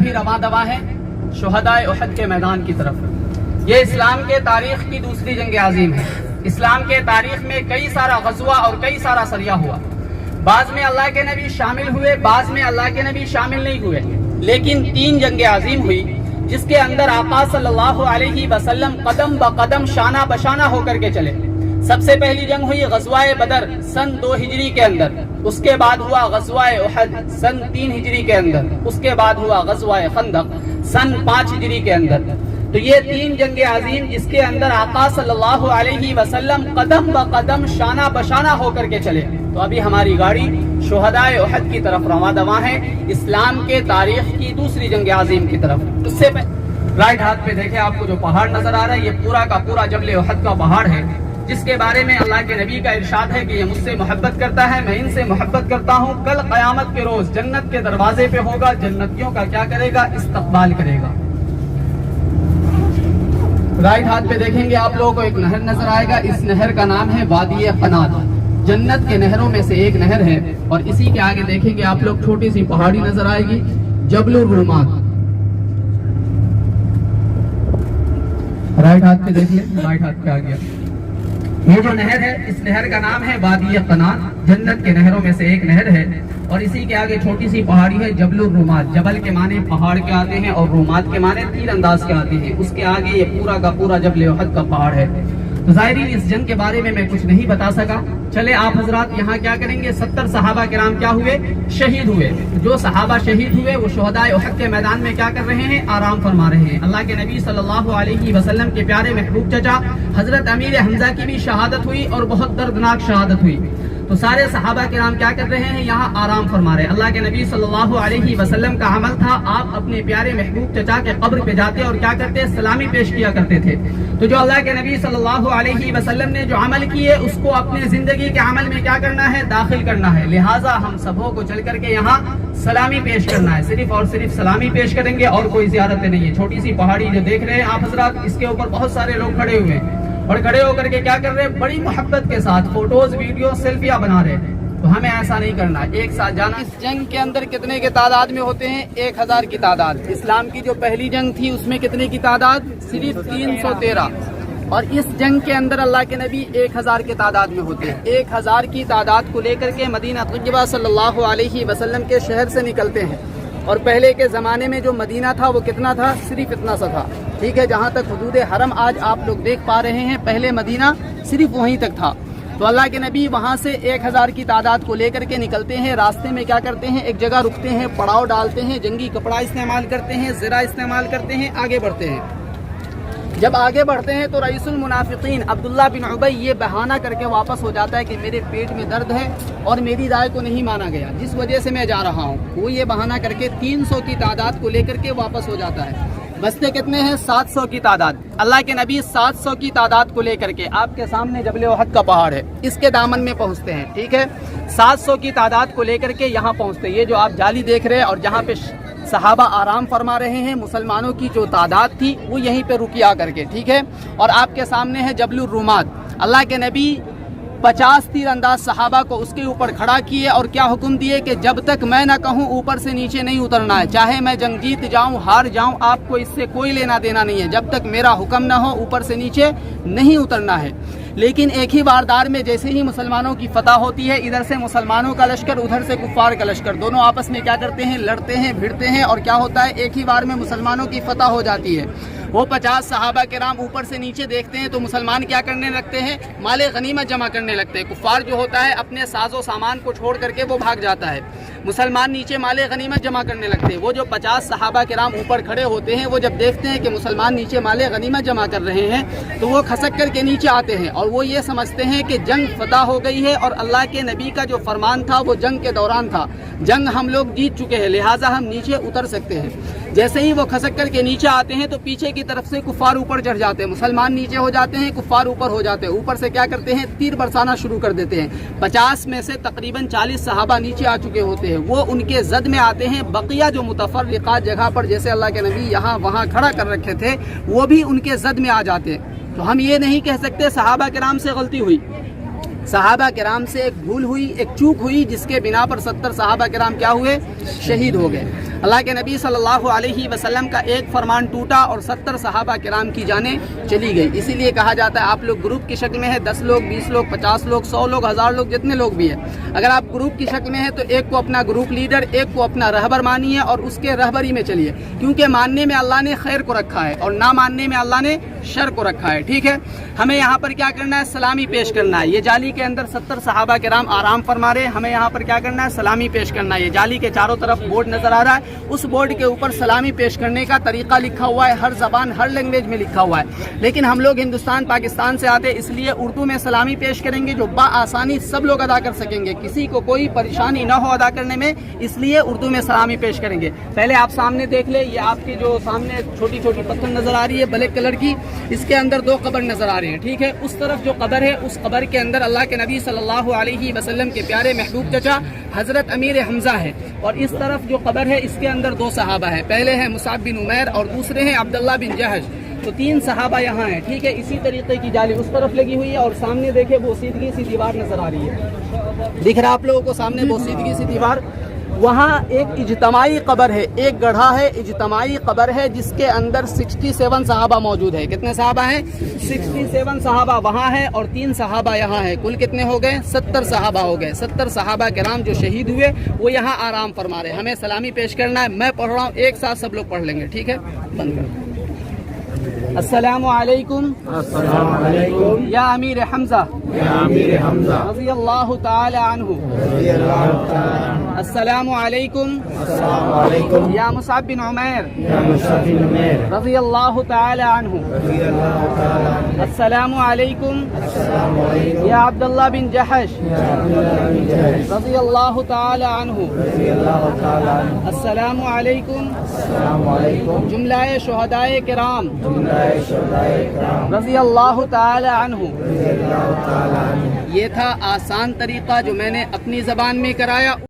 ابھی رواں دوا ہیں شہدائے احد کے میدان کی طرف۔ یہ اسلام کے تاریخ کی دوسری جنگ عظیم ہے۔ اسلام کے تاریخ میں کئی سارا غزوہ اور کئی سارا سریہ ہوا، بعض میں اللہ کے نبی شامل ہوئے، بعض میں اللہ کے نبی شامل نہیں ہوئے، لیکن 3 جنگ عظیم ہوئی جس کے اندر آقا صلی اللہ علیہ وسلم قدم بقدم شانہ بشانہ ہو کر کے چلے۔ سب سے پہلی جنگ ہوئی غزوہ بدر سن 2 ہجری کے اندر، اس کے بعد ہوا غزوہ احد سن 3 ہجری کے اندر، اس کے بعد ہوا غزوہ خندق سن 5 ہجری کے اندر۔ تو یہ 3 جنگ عظیم جس کے اندر آقا صلی اللہ علیہ وسلم قدم بقدم شانہ بشانہ ہو کر کے چلے۔ تو ابھی ہماری گاڑی شہدائے احد کی طرف رواں دواں ہے، اسلام کے تاریخ کی دوسری جنگ عظیم کی طرف۔ اس سے رائٹ ہاتھ پہ دیکھیں آپ کو جو پہاڑ نظر آ رہا ہے، یہ پورا کا پورا جبل احد کا پہاڑ ہے، جس کے بارے میں اللہ کے نبی کا ارشاد ہے کہ یہ مجھ سے محبت کرتا ہے، میں ان سے محبت کرتا ہوں، کل قیامت کے روز جنت کے دروازے پہ ہوگا، جنتیوں کا کیا کرے گا؟ استقبال کرے گا۔ رائٹ ہاتھ پہ دیکھیں گے آپ لوگوں کو ایک نہر نظر آئے گا، اس نہر کا نام ہے وادی قنات، جنت کے نہروں میں سے ایک نہر ہے، اور اسی کے آگے دیکھیں گے آپ لوگ چھوٹی سی پہاڑی نظر آئے گی جبل الرومات۔ رائٹ ہاتھ پہ دیکھ لیں، رائٹ ہاتھ پہ آ گیا۔ یہ جو نہر ہے اس نہر کا نام ہے وادی قنات، جنت کے نہروں میں سے ایک نہر ہے، اور اسی کے آگے چھوٹی سی پہاڑی ہے جبل الرومات۔ جبل کے معنی پہاڑ کے آتے ہیں اور رومات کے معنی تیر انداز کے آتے ہیں، اس کے آگے یہ پورا کا پورا جبل احد کا پہاڑ ہے۔ تو ظاہرین اس جنگ کے بارے میں کچھ نہیں بتا سکا، چلے آپ حضرات یہاں کیا کریں گے، 70 صحابہ کرام کیا ہوئے؟ شہید ہوئے۔ جو صحابہ شہید ہوئے وہ شہدائے احد کے میدان میں کیا کر رہے ہیں؟ آرام فرما رہے ہیں۔ اللہ کے نبی صلی اللہ علیہ وسلم کے پیارے محبوب چچا حضرت امیر حمزہ کی بھی شہادت ہوئی اور بہت دردناک شہادت ہوئی۔ تو سارے صحابہ کرام کیا کر رہے ہیں؟ یہاں آرام فرما رہے ہیں۔ اللہ کے نبی صلی اللہ علیہ وسلم کا عمل تھا، آپ اپنے پیارے محبوب چچا کے قبر پہ جاتے اور کیا کرتے؟ سلامی پیش کیا کرتے تھے۔ تو جو اللہ کے نبی صلی اللہ علیہ وسلم نے جو عمل کیے اس کو اپنے زندگی کے عمل میں کیا کرنا ہے؟ داخل کرنا ہے۔ لہٰذا ہم سبوں کو چل کر کے یہاں سلامی پیش کرنا ہے، صرف اور صرف سلامی پیش کریں گے اور کوئی زیارتیں نہیں ہے۔ چھوٹی سی پہاڑی جو دیکھ رہے ہیں آپ حضرات، اس کے اوپر بہت سارے لوگ کھڑے ہوئے ہیں اور کھڑے ہو کر کے کیا کر رہے ہیں؟ بڑی محبت کے ساتھ فوٹوز ویڈیو سیلفیاں بنا رہے ہیں۔ تو ہمیں ایسا نہیں کرنا، ایک ساتھ جانا۔ اس جنگ کے اندر کتنے کے تعداد میں ہوتے ہیں؟ 1000 کی تعداد۔ اسلام کی جو پہلی جنگ تھی اس میں کتنے کی تعداد؟ صرف 313، اور اس جنگ کے اندر اللہ کے نبی 1000 کے تعداد میں ہوتے ہیں۔ 1000 کی تعداد کو لے کر کے مدینہ طیبہ صلی اللہ علیہ وسلم کے شہر سے نکلتے ہیں، اور پہلے کے زمانے میں جو مدینہ تھا وہ کتنا تھا؟ صرف اتنا سا تھا، ٹھیک ہے۔ جہاں تک حدود حرم آج آپ لوگ دیکھ پا رہے ہیں، پہلے مدینہ صرف وہیں تک تھا۔ تو اللہ کے نبی وہاں سے 1000 کی تعداد کو لے کر کے نکلتے ہیں۔ راستے میں کیا کرتے ہیں؟ ایک جگہ رکتے ہیں، پڑاؤ ڈالتے ہیں، جنگی کپڑا استعمال کرتے ہیں، زرہ استعمال کرتے ہیں، آگے بڑھتے ہیں۔ جب آگے بڑھتے ہیں تو رئیس المنافقین عبداللہ بن ابی یہ بہانہ کر کے واپس ہو جاتا ہے کہ میرے پیٹ میں درد ہے اور میری رائے کو نہیں مانا گیا، جس وجہ سے میں جا رہا ہوں۔ وہ یہ بہانہ کر کے 300 کی تعداد کو لے کر کے واپس ہو جاتا ہے۔ بستے کتنے ہیں؟ 700 کی تعداد۔ اللہ کے نبی 700 کی تعداد کو لے کر کے آپ کے سامنے جبل احد کا پہاڑ ہے، اس کے دامن میں پہنچتے ہیں، ٹھیک ہے۔ 700 کی تعداد کو لے کر کے یہاں پہنچتے ہیں۔ یہ جو آپ جالی دیکھ رہے ہیں اور جہاں پہ صحابہ آرام فرما رہے ہیں، مسلمانوں کی جو تعداد تھی وہ یہیں پہ رکی آ کر کے، ٹھیک ہے۔ اور آپ کے سامنے ہے جبل الرومات۔ اللہ کے نبی 50 تیر انداز صحابہ کو اس کے اوپر کھڑا کیے اور کیا حکم دیے کہ جب تک میں نہ کہوں اوپر سے نیچے نہیں اترنا ہے، چاہے میں جنگ جیت جاؤں ہار جاؤں، آپ کو اس سے کوئی لینا دینا نہیں ہے، جب تک میرا حکم نہ ہو اوپر سے نیچے نہیں اترنا ہے۔ لیکن ایک ہی واردار میں جیسے ہی مسلمانوں کی فتح ہوتی ہے، ادھر سے مسلمانوں کا لشکر ادھر سے کفار کا لشکر، دونوں آپس میں کیا کرتے ہیں؟ لڑتے ہیں، بھیڑتے ہیں، اور کیا ہوتا ہے؟ ایک ہی بار میں مسلمانوں کی فتح ہو جاتی ہے۔ وہ 50 صحابہ کرام اوپر سے نیچے دیکھتے ہیں تو مسلمان کیا کرنے لگتے ہیں؟ مال غنیمت جمع کرنے لگتے ہیں۔ کفار جو ہوتا ہے اپنے ساز و سامان کو چھوڑ کر کے وہ بھاگ جاتا ہے، مسلمان نیچے مال غنیمت جمع کرنے لگتے ہیں۔ وہ جو 50 صحابہ کرام اوپر کھڑے ہوتے ہیں، وہ جب دیکھتے ہیں کہ مسلمان نیچے مال غنیمت جمع کر رہے ہیں تو وہ کھسک کر کے نیچے آتے ہیں، اور وہ یہ سمجھتے ہیں کہ جنگ فتح ہو گئی ہے، اور اللہ کے نبی کا جو فرمان تھا وہ جنگ کے دوران تھا، جنگ ہم لوگ جیت چکے ہیں، لہٰذا ہم نیچے اتر سکتے ہیں۔ جیسے ہی وہ کھسک کر کے نیچے آتے ہیں تو پیچھے کی طرف سے کفار اوپر چڑھ جاتے ہیں، مسلمان نیچے ہو جاتے ہیں، کفار اوپر ہو جاتے ہیں، اوپر سے کیا کرتے ہیں؟ تیر برسانا شروع کر دیتے ہیں۔ 50 میں سے تقریباً 40 صحابہ نیچے آ چکے ہوتے ہیں، وہ ان کے زد میں آتے ہیں۔ بقیہ جو متفرقہ جگہ پر جیسے اللہ کے نبی یہاں وہاں کھڑا کر رکھے تھے وہ بھی ان کے زد میں آ جاتے ہیں۔ تو ہم یہ نہیں کہہ سکتے صحابہ کرام سے غلطی ہوئی، صحابہ کرام سے ایک بھول ہوئی، ایک چوک ہوئی، جس کے بنا پر 70 صحابہ کرام کیا ہوئے؟ شہید ہو گئے۔ اللہ کے نبی صلی اللہ علیہ وسلم کا ایک فرمان ٹوٹا اور 70 صحابہ کرام کی جانیں چلی گئی. اسی لیے کہا جاتا ہے آپ لوگ گروپ کی شکل میں ہیں, 10 لوگ, 20 لوگ, 50 لوگ, 100 لوگ, 1000 لوگ, جتنے لوگ بھی ہیں. اگر آپ گروپ کی شکل میں ہیں تو ایک کو اپنا گروپ لیڈر, ایک کو اپنا رہبر مانیے اور اس کے رہبری میں چلیے, کیونکہ ماننے میں اللہ نے خیر کو رکھا ہے اور نہ ماننے میں اللہ نے شر کو رکھا ہے. ٹھیک ہے, ہمیں یہاں پر کیا کرنا ہے, سلامی پیش کرنا ہے. یہ جالی کے اندر 70 صحابہ کرام آرام فرما رہے ہیں, ہمیں یہاں پر کیا کرنا ہے, سلامی پیش کرنا ہے. یہ جالی کے چاروں طرف بورڈ نظر آ رہا ہے, اس بورڈ کے اوپر سلامی پیش کرنے کا طریقہ لکھا ہوا ہے, ہر زبان ہر لینگویج میں لکھا ہوا ہے. لیکن ہم لوگ ہندوستان پاکستان سے آتے اس لیے اردو میں سلامی پیش کریں گے جو بآسانی سب لوگ ادا کر سکیں گے, کسی کو کوئی پریشانی نہ ہو ادا کرنے میں, اس لیے اردو میں سلامی پیش کریں گے. پہلے آپ سامنے دیکھ لیں, یہ آپ کی جو سامنے چھوٹی چھوٹی پتھر نظر آ رہی ہے بلیک کلر کی, اس کے اندر 2 قبر نظر آ رہے ہیں. ٹھیک ہے, اس طرف جو قبر ہے اس قبر کے اندر اللہ کے نبی صلی اللہ علیہ وسلم کے پیارے محبوب چچا حضرت امیر حمزہ ہے, اور اس طرف جو قبر ہے اس کے اندر 2 صحابہ ہیں. پہلے ہیں مصعب بن عمیر اور دوسرے ہیں عبداللہ بن جہش. تو 3 صحابہ یہاں ہیں. ٹھیک ہے, اسی طریقے کی جالی اس طرف لگی ہوئی ہے اور سامنے دیکھیں وہ سیدھی سی دیوار نظر آ رہی ہے, دکھ رہا آپ لوگوں کو سامنے وہ سیدھی سی دیوار. وہاں ایک اجتماعی قبر ہے, ایک گڑھا ہے, اجتماعی قبر ہے جس کے اندر 67 صحابہ موجود ہے. کتنے صحابہ ہیں, 67 صحابہ وہاں ہیں اور 3 صحابہ یہاں ہیں. کل کتنے ہو گئے, 70 صحابہ ہو گئے. 70 صحابہ کرام جو شہید ہوئے وہ یہاں آرام فرما رہے ہیں. ہمیں سلامی پیش کرنا ہے, میں پڑھ رہا ہوں, ایک ساتھ سب لوگ پڑھ لیں گے. ٹھیک ہے, بند کر. السلام علیکم یا امیر حمزہ رضی اللہ تعالی عنہ. السلام علیکم یا مصعب بن عمیر رضی اللہ تعالی عنہ. السلام علیکم یا عبداللہ بن جحش رضی اللہ تعالی عنہ. السلام علیکم جملہ شہدائے کرام رضی اللہ تعالی عنہ. یہ تھا آسان طریقہ جو میں نے اپنی زبان میں کرایا.